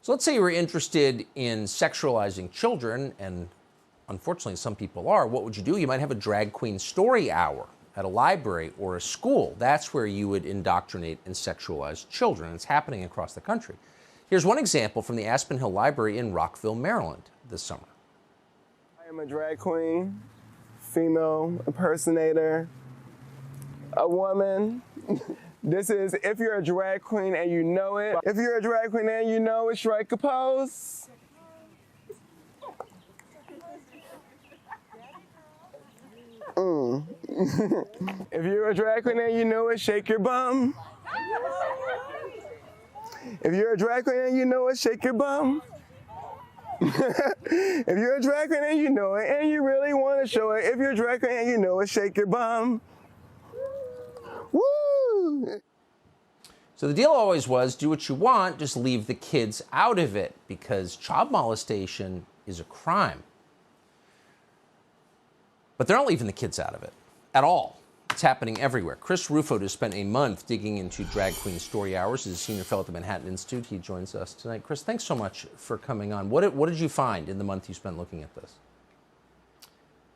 So let's say you were interested in sexualizing children, and unfortunately some people are. What would you do? You might have a drag queen story hour at a library or a school. That's where you would indoctrinate and sexualize children. It's happening across the country. Here's one example from the Aspen Hill Library in Rockville, Maryland this summer. I am a drag queen, female impersonator, a woman. This is if you're a drag queen and you know it. If you're a drag queen and you know it, strike a pose. If you're a drag queen and you know it, shake your bum. If you're a drag queen and you know it, shake your bum. If you're a drag queen and you know it and you really want to show it, if you're a drag queen and you know it, shake your bum. Woo! So the deal always was, do what you want, just leave the kids out of it, because child molestation is a crime. But they're not leaving the kids out of it at all. It's happening everywhere. Chris Rufo has spent a month digging into drag queen story hours as a senior fellow at the Manhattan Institute. He joins us tonight. Chris, thanks so much for coming on. What did you find in the month you spent looking at this?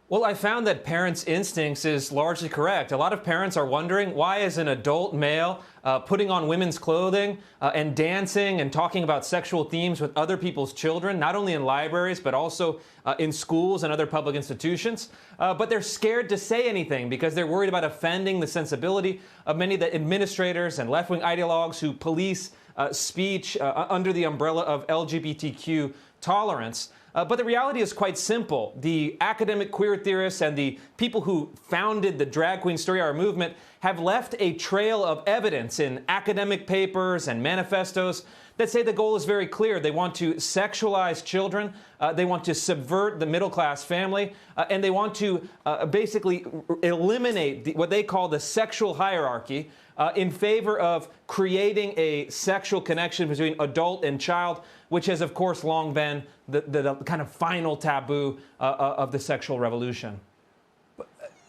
Well, I found that parents' instincts is largely correct. A lot of parents are wondering, why is an adult male putting on women's clothing and dancing and talking about sexual themes with other people's children, not only in libraries, but also in schools and other public institutions. But they're scared to say anything because they're worried about offending the sensibility of many of the administrators and left-wing ideologues who police speech under the umbrella of LGBTQ tolerance. But the reality is quite simple. The academic queer theorists and the people who founded the drag queen story hour movement have left a trail of evidence in academic papers and manifestos that say the goal is very clear. They want to sexualize children, they want to subvert the middle-class family, and they want to basically eliminate what they call the sexual hierarchy in favor of creating a sexual connection between adult and child, which has, of course, long been the kind of final taboo of the sexual revolution.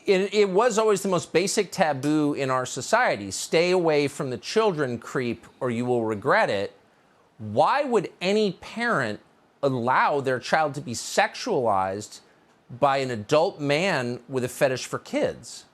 It was always the most basic taboo in our society. Stay away from the children, creep, or you will regret it. Why would any parent allow their child to be sexualized by an adult man with a fetish for kids?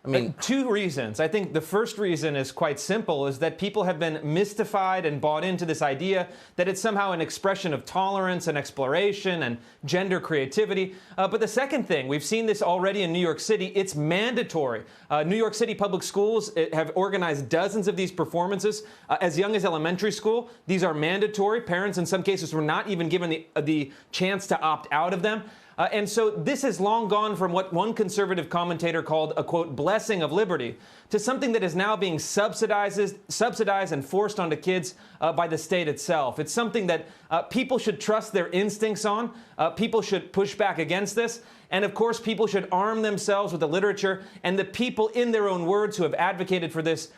I mean, two reasons. I think the first reason is quite simple, is that people have been mystified and bought into this idea that it's somehow an expression of tolerance and exploration and gender creativity. But the second thing, we've seen this already in New York City, it's mandatory. New York City public schools have organized dozens of these performances as young as elementary school. These are mandatory. Parents in some cases were not even given the chance to opt out of them. And so this has long gone from what one conservative commentator called a, quote, blessing of liberty, to something that is now being subsidized and forced onto kids by the state itself. It's something that people should trust their instincts on. People should push back against this. And of course, people should arm themselves with the literature and the people, in their own words, who have advocated for this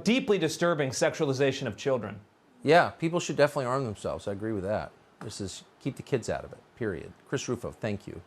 deeply disturbing sexualization of children. Yeah, people should definitely arm themselves. I agree with that. This is keep the kids out of it, period. Chris Rufo, thank you.